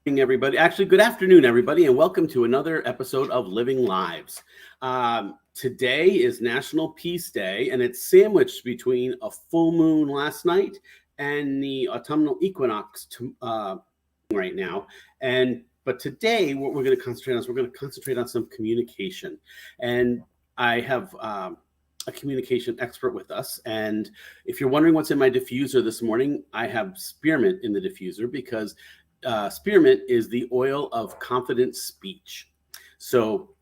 Everybody. Actually, good afternoon, everybody, and welcome to another episode of Living Lives. Today is National Peace Day, and it's sandwiched between a full moon last night and the autumnal equinox right now. But today, what we're going to concentrate on is we're going to concentrate on some communication. And I have a communication expert with us. And if you're wondering what's in my diffuser this morning, I have spearmint in the diffuser because spearmint is the oil of confident speech. So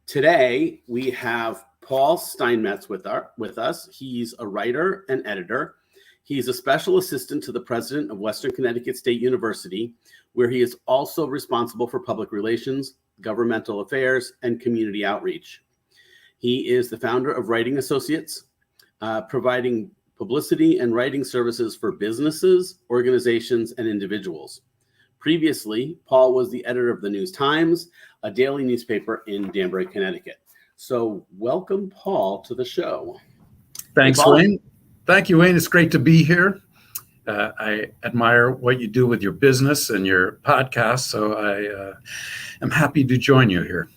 today we have Paul Steinmetz with us. He's a writer and editor. He's a special assistant to the president of Western Connecticut State University, where he is also responsible for public relations, governmental affairs, and community outreach. He is the founder of Writing Associates, providing publicity and writing services for businesses, organizations, and individuals. Previously, Paul was the editor of the News-Times, a daily newspaper in Danbury, Connecticut. So welcome, Paul, to the show. Thanks, Wayne. Thank you, Wayne. It's great to be here. I admire what you do with your business and your podcast, so I am happy to join you here.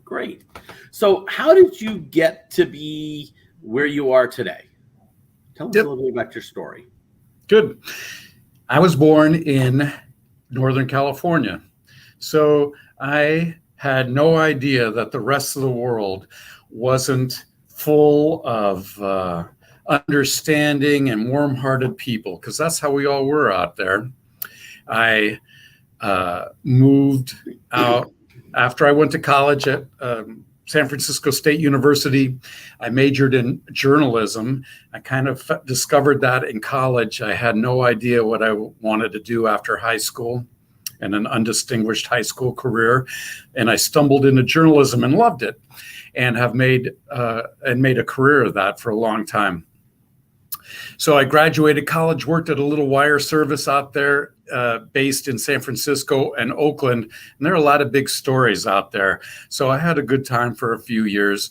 Great. So how did you get to be where you are today? Tell us a little bit about your story. Good. I was born in Northern California. So I had no idea that the rest of the world wasn't full of understanding and warm-hearted people, because that's how we all were out there. I moved out after I went to college at San Francisco State University. I majored in journalism. I kind of discovered that in college. I had no idea what I wanted to do after high school and an undistinguished high school career. And I stumbled into journalism and loved it, and have made a career of that for a long time. So I graduated college, worked at a little wire service out there based in San Francisco and Oakland. And there are a lot of big stories out there. So I had a good time for a few years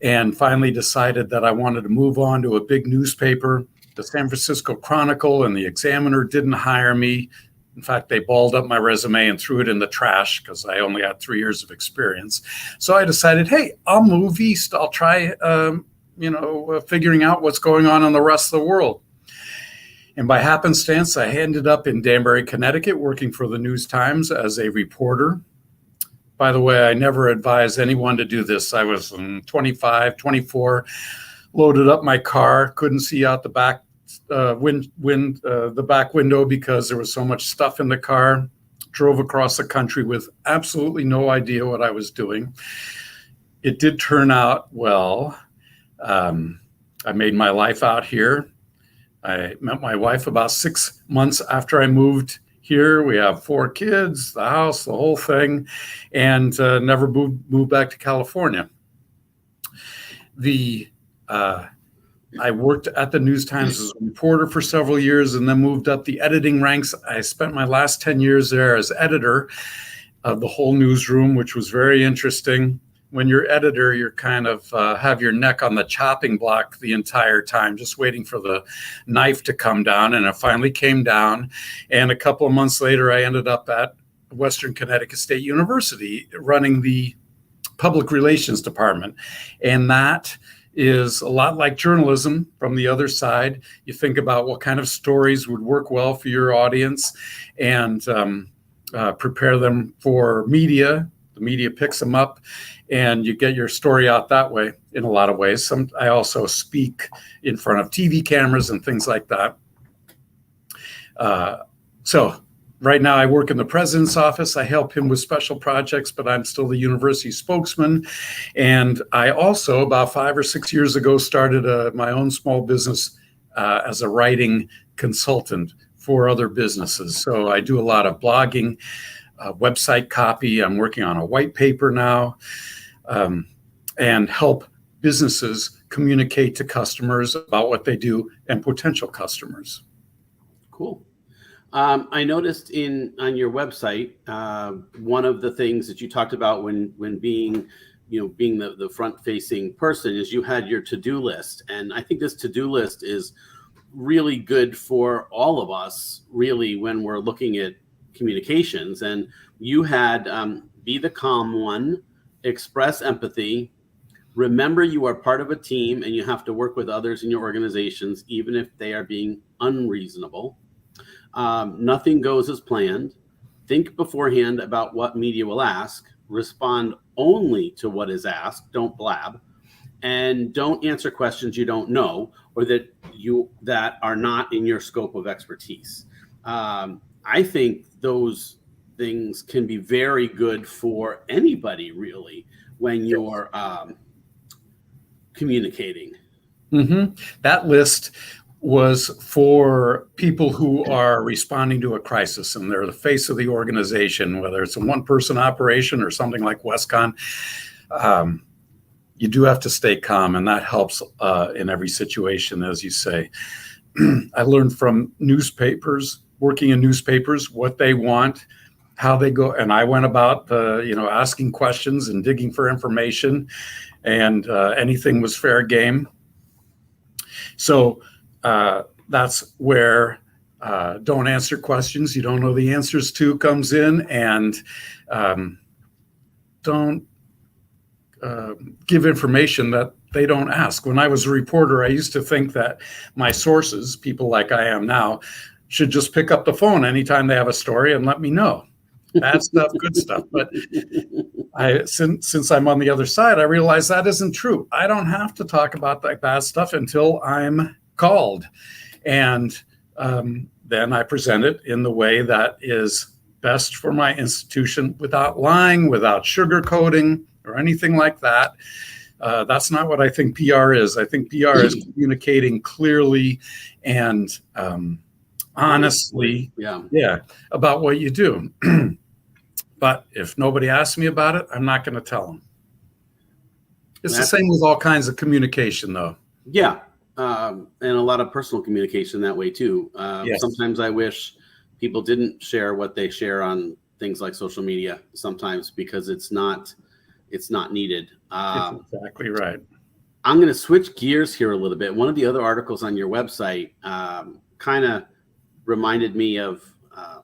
and finally decided that I wanted to move on to a big newspaper. The San Francisco Chronicle and the Examiner didn't hire me. In fact, they balled up my resume and threw it in the trash because I only had 3 years of experience. So I decided, hey, I'll move east. I'll try figuring out what's going on in the rest of the world. And by happenstance, I ended up in Danbury, Connecticut, working for the News-Times as a reporter. By the way, I never advise anyone to do this. I was 25, 24, loaded up my car, couldn't see out the back the back window because there was so much stuff in the car. Drove across the country with absolutely no idea what I was doing. It did turn out well. I made my life out here. I met my wife about 6 months after I moved here. We have 4 kids, the house, the whole thing, and never moved back to California. I worked at the News-Times as a reporter for several years and then moved up the editing ranks. I spent my last 10 years there as editor of the whole newsroom, which was very interesting. When you're editor, you're kind of have your neck on the chopping block the entire time, just waiting for the knife to come down. And it finally came down. And a couple of months later, I ended up at Western Connecticut State University running the public relations department. And that is a lot like journalism from the other side. You think about what kind of stories would work well for your audience and prepare them for media. The media picks them up and you get your story out that way in a lot of ways. I also speak in front of TV cameras and things like that. So right now I work in the president's office. I help him with special projects, but I'm still the university spokesman. And I also, about 5 or 6 years ago, started my own small business as a writing consultant for other businesses. So I do a lot of blogging, website copy. I'm working on a white paper now, and help businesses communicate to customers about what they do and potential customers. Cool. I noticed on your website, one of the things that you talked about when being the front-facing person is you had your to-do list. And I think this to-do list is really good for all of us, really, when we're looking at communications, and you had be the calm one, express empathy, remember you are part of a team and you have to work with others in your organizations, even if they are being unreasonable. Nothing goes as planned. Think beforehand about what media will ask. Respond only to what is asked. Don't blab. And don't answer questions you don't know or that are not in your scope of expertise. I think those things can be very good for anybody, really, when you're communicating. Mm-hmm. That list was for people who are responding to a crisis and they're the face of the organization, whether it's a one-person operation or something like Westcon. You do have to stay calm, and that helps in every situation, as you say. I learned from newspapers, working in newspapers, what they want, how they go, and I went about asking questions and digging for information, and anything was fair game. So that's where don't answer questions you don't know the answers to comes in, and don't give information that they don't ask. When I was a reporter, I used to think that my sources, people like I am now, should just pick up the phone anytime they have a story and let me know. Bad stuff, good stuff. But since I'm on the other side, I realize that isn't true. I don't have to talk about that bad stuff until I'm called. And then I present it in the way that is best for my institution, without lying, without sugarcoating or anything like that. That's not what I think PR is. I think PR is communicating clearly and honestly, about what you do. But if nobody asks me about it, I'm not going to tell them. It's the same with all kinds of communication, though. Yeah, and a lot of personal communication that way too. Yes. Sometimes I wish people didn't share what they share on things like social media. Sometimes because it's not needed. That's exactly right. I'm going to switch gears here a little bit. One of the other articles on your website kind of reminded me of,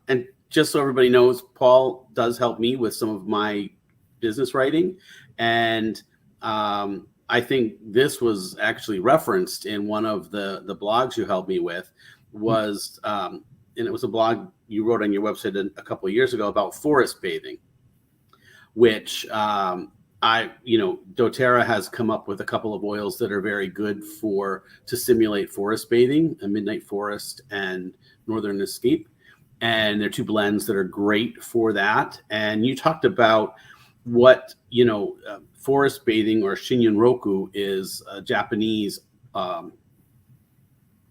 and just so everybody knows, Paul does help me with some of my business writing. And I think this was actually referenced in one of the blogs you helped me with, and it was a blog you wrote on your website a couple of years ago about forest bathing, which doTERRA has come up with a couple of oils that are very good to simulate forest bathing, a Midnight Forest and Northern Escape. And they're two blends that are great for that. And you talked about what, forest bathing, or Shinrin-Roku, is a Japanese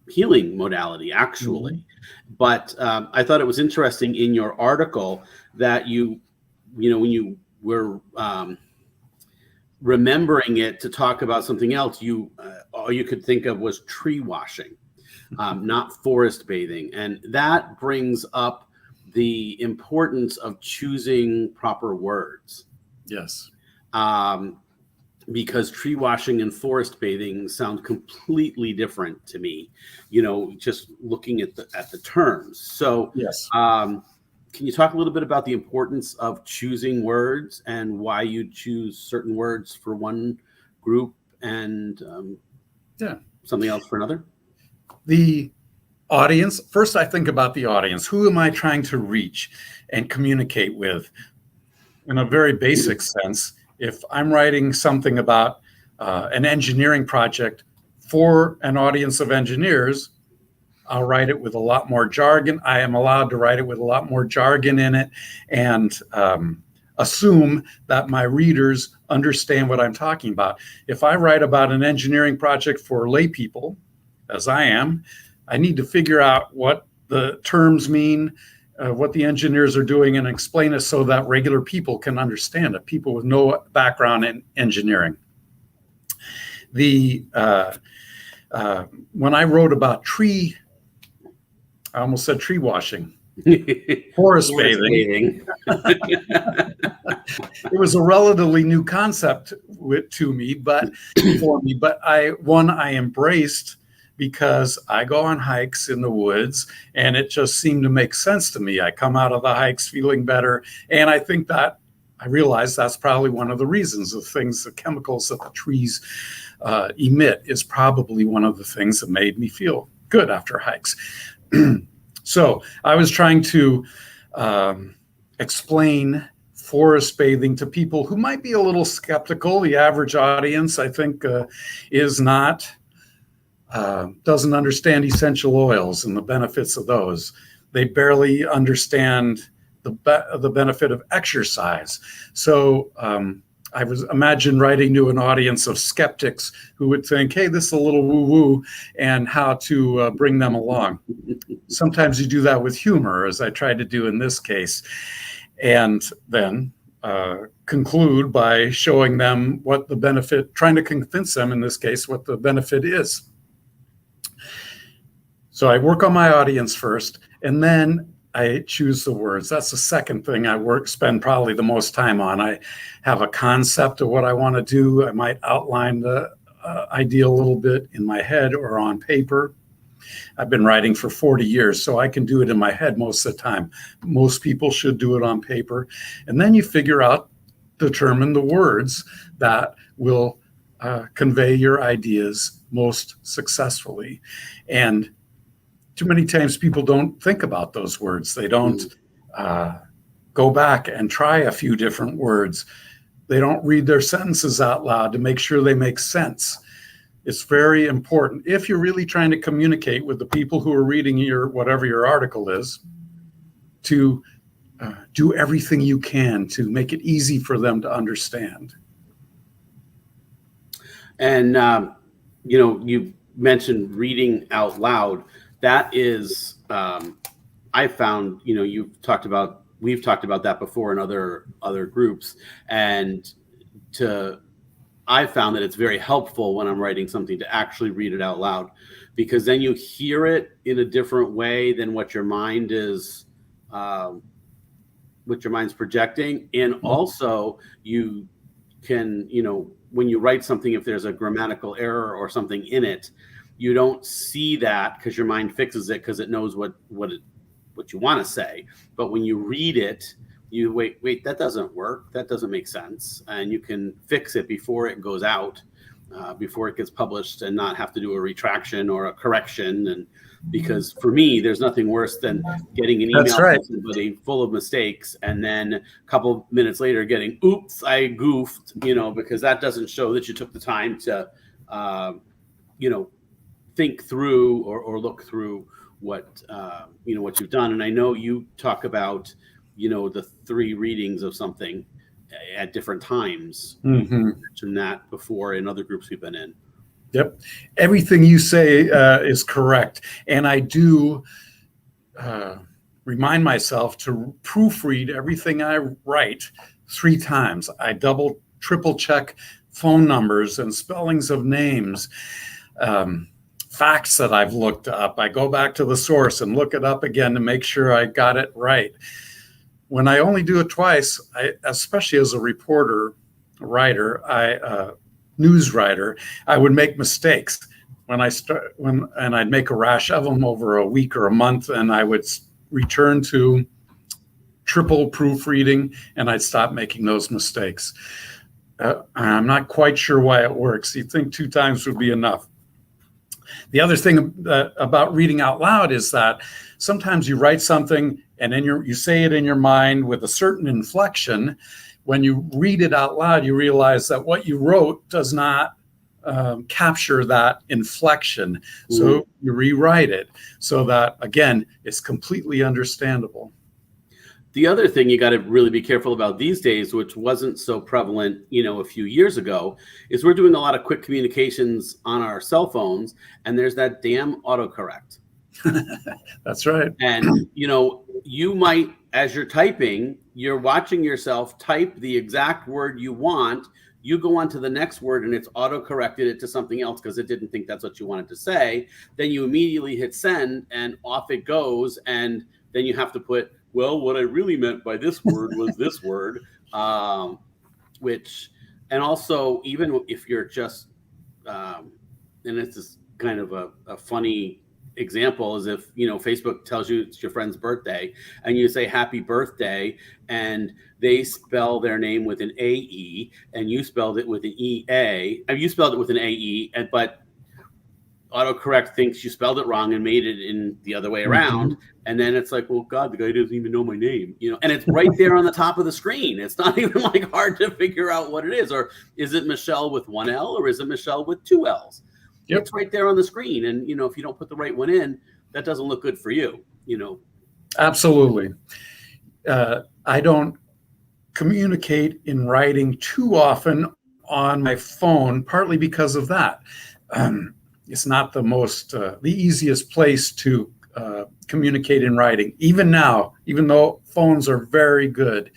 healing modality, actually. Mm-hmm. But I thought it was interesting in your article that when you were remembering it to talk about something else, all you could think of was tree washing. Not forest bathing. And that brings up the importance of choosing proper words. Yes. Because tree washing and forest bathing sound completely different to me, just looking at the terms. So yes. Can you talk a little bit about the importance of choosing words and why you choose certain words for one group and something else for another? The audience, first I think about the audience. Who am I trying to reach and communicate with? In a very basic sense, if I'm writing something about an engineering project for an audience of engineers, I'll write it with a lot more jargon. I am allowed to write it with a lot more jargon in it, and assume that my readers understand what I'm talking about. If I write about an engineering project for lay people, as I am, I need to figure out what the terms mean, what the engineers are doing, and explain it so that regular people can understand it, people with no background in engineering. When I wrote about I almost said tree washing, forest bathing. It was a relatively new concept for me, but I embraced because I go on hikes in the woods and it just seemed to make sense to me. I come out of the hikes feeling better. And I think that I realize that's probably one of the reasons. The chemicals that the trees emit is probably one of the things that made me feel good after hikes. So I was trying to explain forest bathing to people who might be a little skeptical. The average audience, I think, is not, doesn't understand essential oils and the benefits of those. They barely understand the benefit of exercise. So I was imagine writing to an audience of skeptics who would think, hey, this is a little woo-woo, and how to bring them along. Sometimes you do that with humor, as I tried to do in this case, and then conclude by showing them what the benefit, trying to convince them, in this case, what the benefit is. So I work on my audience first, and then I choose the words. That's the second thing I spend probably the most time on. I have a concept of what I want to do. I might outline the idea a little bit in my head or on paper. I've been writing for 40 years, so I can do it in my head most of the time. Most people should do it on paper. And then you determine the words that will convey your ideas most successfully. And too many times people don't think about those words. They don't go back and try a few different words. They don't read their sentences out loud to make sure they make sense. It's very important, if you're really trying to communicate with the people who are reading whatever your article is, to do everything you can to make it easy for them to understand. And you mentioned reading out loud. That is, I found, we've talked about that before in other groups, and I found that it's very helpful when I'm writing something to actually read it out loud, because then you hear it in a different way than what your mind is, what your mind's projecting. And also you can, when you write something, if there's a grammatical error or something in it, you don't see that because your mind fixes it because it knows what you want to say. But when you read it, you wait, that doesn't work. That doesn't make sense. And you can fix it before it goes out, before it gets published, and not have to do a retraction or a correction. And because for me, there's nothing worse than getting an email from somebody full of mistakes, and then a couple minutes later getting, oops, I goofed, because that doesn't show that you took the time to, think through or look through what you've done. And I know you talk about, the 3 readings of something at different times. Mm-hmm. You mentioned that before in other groups we've been in. Yep. Everything you say is correct. And I do remind myself to proofread everything I write 3 times. I triple check phone numbers and spellings of names, facts that I've looked up. I go back to the source and look it up again to make sure I got it right. When I only do it twice, especially as a reporter, news writer, I would make mistakes and I'd make a rash of them over a week or a month, and I would return to triple proofreading, and I'd stop making those mistakes. I'm not quite sure why it works. You'd think 2 times would be enough. The other thing about reading out loud is that sometimes you write something and then you say it in your mind with a certain inflection. When you read it out loud, you realize that what you wrote does not capture that inflection. So you rewrite it so that, again, it's completely understandable. The other thing you got to really be careful about these days, which wasn't so prevalent, a few years ago, is we're doing a lot of quick communications on our cell phones, and there's that damn autocorrect. That's right. And, you might, as you're typing, you're watching yourself type the exact word you want. You go on to the next word and it's auto-corrected it to something else because it didn't think that's what you wanted to say. Then you immediately hit send and off it goes. And then you have to put, well, what I really meant by this word was this word, and also, even if you're just, and it's just kind of a funny example is if, Facebook tells you it's your friend's birthday and you say happy birthday, and they spell their name with an AE and you spelled it with an EA, and you spelled it with an AE, but autocorrect thinks you spelled it wrong and made it in the other way around. And then it's like, well, God, the guy doesn't even know my name, and it's right there on the top of the screen. It's not even like hard to figure out what it is. Or is it Michelle with one L, or is it Michelle with two L's? Yep. It's right there on the screen. And, if you don't put the right one in, that doesn't look good for you, Absolutely. I don't communicate in writing too often on my phone, partly because of that. It's not the easiest place to communicate in writing, even now, even though phones are very good.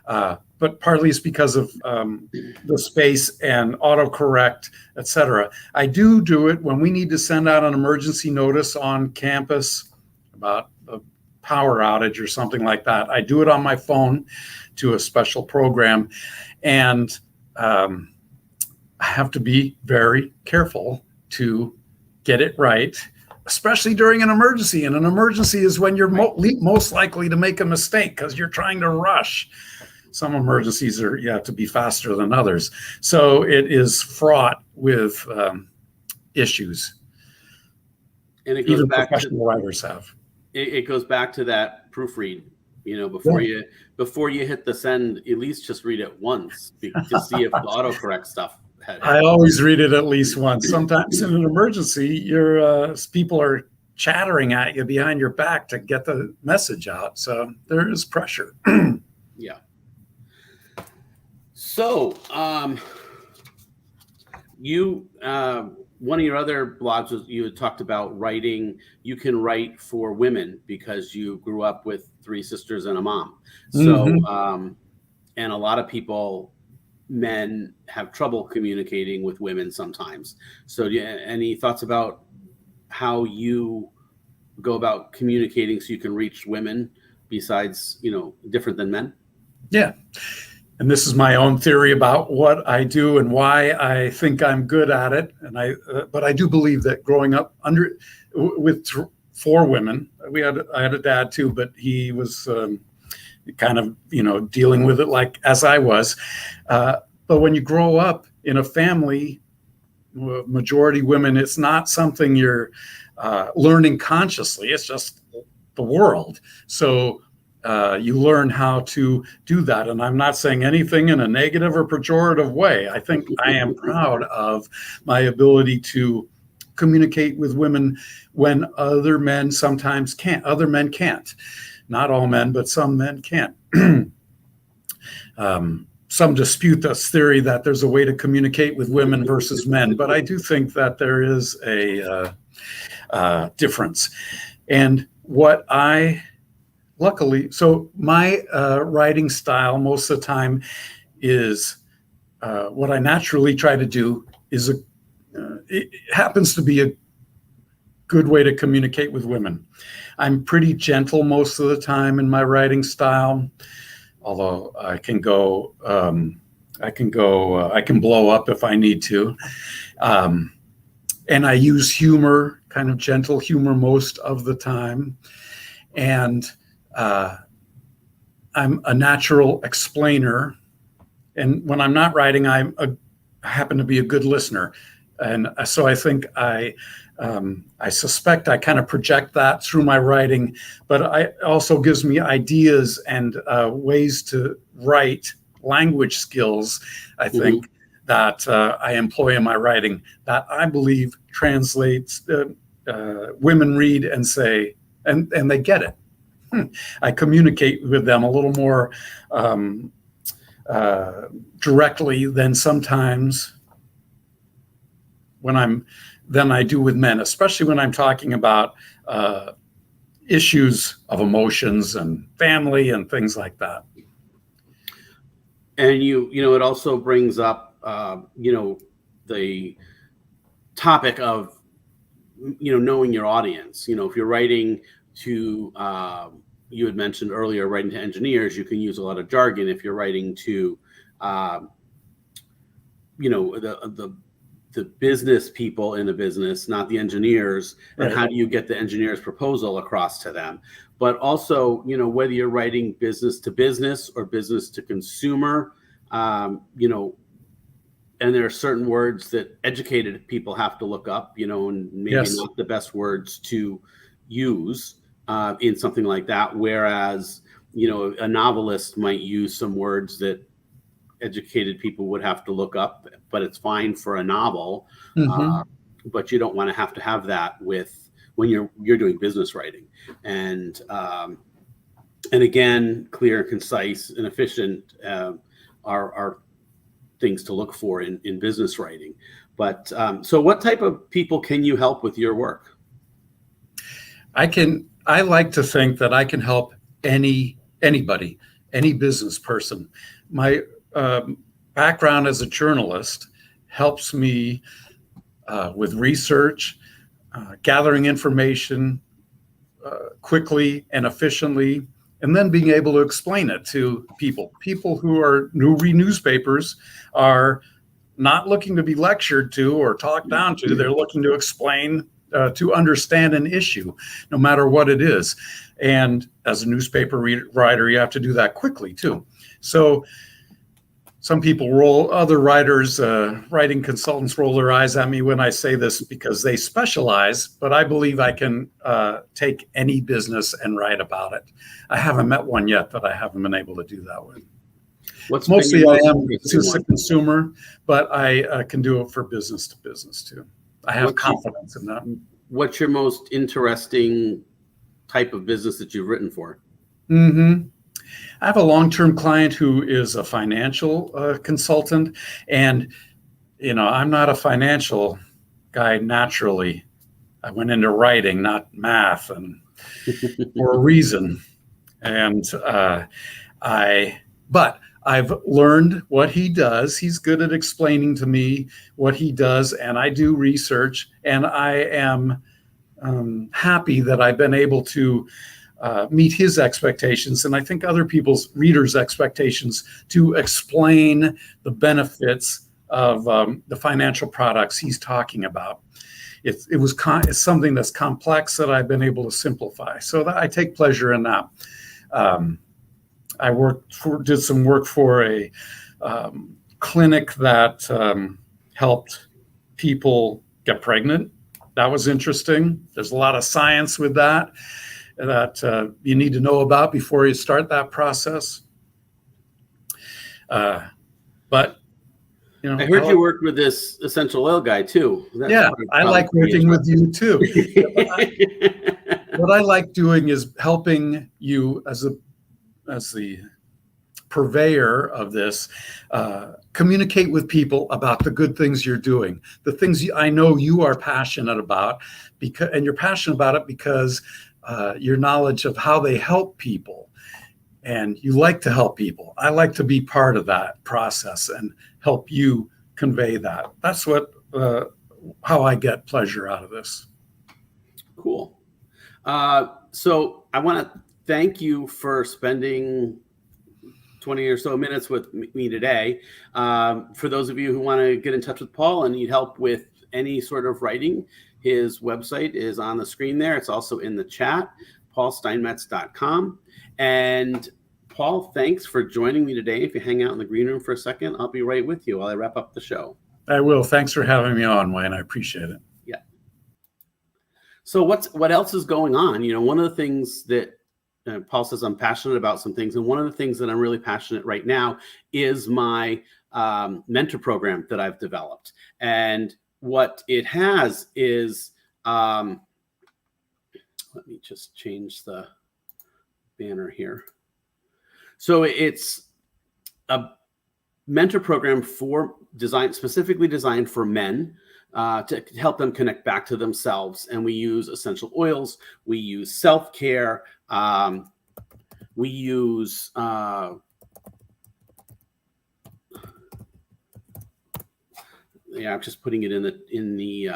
But partly it's because of the space and autocorrect, et cetera. I do it when we need to send out an emergency notice on campus about a power outage or something like that. I do it on my phone to a special program. And I have to be very careful to get it right, especially during an emergency. And an emergency is when you're most likely to make a mistake because you're trying to rush. Some emergencies you have to be faster than others. So it is fraught with issues. And it goes even back professional writers have. It goes back to that proofread. Before you hit the send, at least just read it once to see if the autocorrect stuff had. I always read it at least once. Sometimes in an emergency, your people are chattering at you behind your back to get the message out. So there is pressure. Yeah. So, one of your other blogs was you had talked about writing. You can write for women because you grew up with three sisters and a mom. So, and a lot of men have trouble communicating with women sometimes. So, any thoughts about how you go about communicating so you can reach women besides, different than men? Yeah. And this is my own theory about what I do and why I think I'm good at it. And but I do believe that growing up with four women, I had a dad too, but he was kind of, dealing with it like as I was. But when you grow up in a family, majority women, it's not something you're learning consciously. It's just the world. So you learn how to do that. And I'm not saying anything in a negative or pejorative way. I think I am proud of my ability to communicate with women when other men sometimes can't. Other men can't. Not all men, but some men can't. Some dispute this theory that there's a way to communicate with women versus men, but I do think that there is a difference. And luckily, so my writing style most of the time is what I naturally try to do is it happens to be a good way to communicate with women. I'm pretty gentle most of the time in my writing style, although I can blow up if I need to. And I use humor, kind of gentle humor most of the time. And I'm a natural explainer, and when I'm not writing, I happen to be a good listener, and so I think I suspect I kind of project that through my writing, but it also gives me ideas and ways to write, language skills, I think, that I employ in my writing that I believe translates. Women read and say, and they get it. I communicate with them a little more directly than sometimes than I do with men, especially when I'm talking about issues of emotions and family and things like that. And it also brings up the topic of knowing your audience. If you're writing to you had mentioned earlier, writing to engineers, you can use a lot of jargon. If you're writing to the the business people in a business, not the engineers, and Right. how do you get the engineer's proposal across to them? But also, whether you're writing business to business or business to consumer, and there are certain words that educated people have to look up, and maybe Yes. not the best words to use in something like that. Whereas, a novelist might use some words that educated people would have to look up, but it's fine for a novel. Mm-hmm. But you don't want to have that when you're doing business writing. And again, clear and concise and efficient are things to look for in business writing. But so what type of people can you help with your work? I like to think that I can help anybody, any business person. My background as a journalist helps me with research, gathering information quickly and efficiently, and then being able to explain it to people. People who read newspapers are not looking to be lectured to or talked down to. They're looking to explain, to understand an issue, no matter what it is. And as a newspaper writer, you have to do that quickly too. So some people other writers, writing consultants roll their eyes at me when I say this because they specialize, but I believe I can take any business and write about it. I haven't met one yet that I haven't been able to do that with. Mostly I am just a consumer, but I can do it for business to business too. I have confidence in that. What's your most interesting type of business that you've written for? Mm-hmm. I have a long-term client who is a financial consultant, and I'm not a financial guy naturally. I went into writing, not math, and for a reason. And but I've learned what he does. He's good at explaining to me what he does, and I do research, and I am happy that I've been able to meet his expectations, and I think other people's readers' expectations, to explain the benefits of the financial products he's talking about. It's something that's complex that I've been able to simplify, so that I take pleasure in that. I did some work for a clinic that helped people get pregnant. That was interesting. There's a lot of science with that you need to know about before you start that process. But I heard you worked with this essential oil guy too. Yeah, I like working with you too. What I like doing is helping you as the purveyor of this, communicate with people about the good things you're doing, the things I know you are passionate about, and you're passionate about it because your knowledge of how they help people, and you like to help people. I like to be part of that process and help you convey that. That's how I get pleasure out of this. Cool. So I want to thank you for spending 20 or so minutes with me today. For those of you who want to get in touch with Paul and need help with any sort of writing, his website is on the screen there. It's also in the chat, paulsteinmetz.com. And Paul, thanks for joining me today. If you hang out in the green room for a second, I'll be right with you while I wrap up the show. I will. Thanks for having me on, Wayne. I appreciate it. Yeah. So what else is going on? One of the things that Paul says I'm passionate about some things, and one of the things that I'm really passionate right now is my mentor program that I've developed. And what it has is, let me just change the banner here. So it's a mentor program specifically designed for men, to help them connect back to themselves. And we use essential oils, we use self-care, we use I'm just putting it in the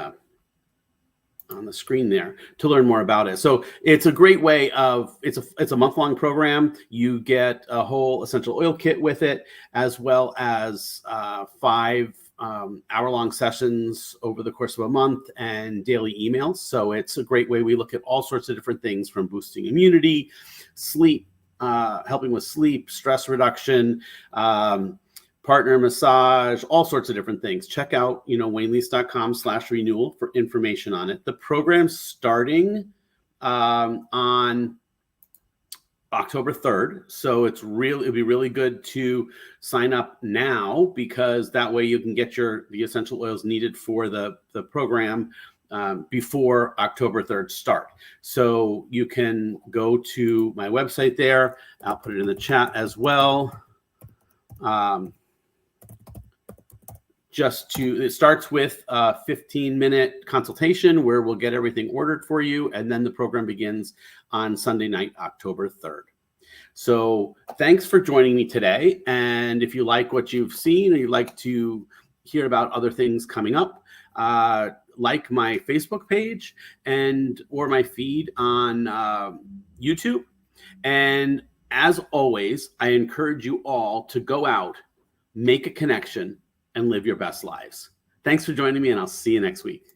on the screen there to learn more about it. So it's a great way of, it's a month-long program. You get a whole essential oil kit with it, as well as 5 hour-long sessions over the course of a month and daily emails. So it's a great way. We look at all sorts of different things, from boosting immunity, sleep, helping with sleep, stress reduction, partner massage, all sorts of different things. Check out, WayneLease.com/renewal for information on it. The program's starting on October 3rd. So it'd be really good to sign up now, because that way you can get the essential oils needed for the program before October 3rd start. So you can go to my website there. I'll put it in the chat as well. It starts with a 15-minute consultation where we'll get everything ordered for you, and then the program begins on Sunday night, October 3rd. So thanks for joining me today. And if you like what you've seen, or you'd like to hear about other things coming up, like my Facebook page or my feed on YouTube. And as always, I encourage you all to go out, make a connection, and live your best lives. Thanks for joining me, and I'll see you next week.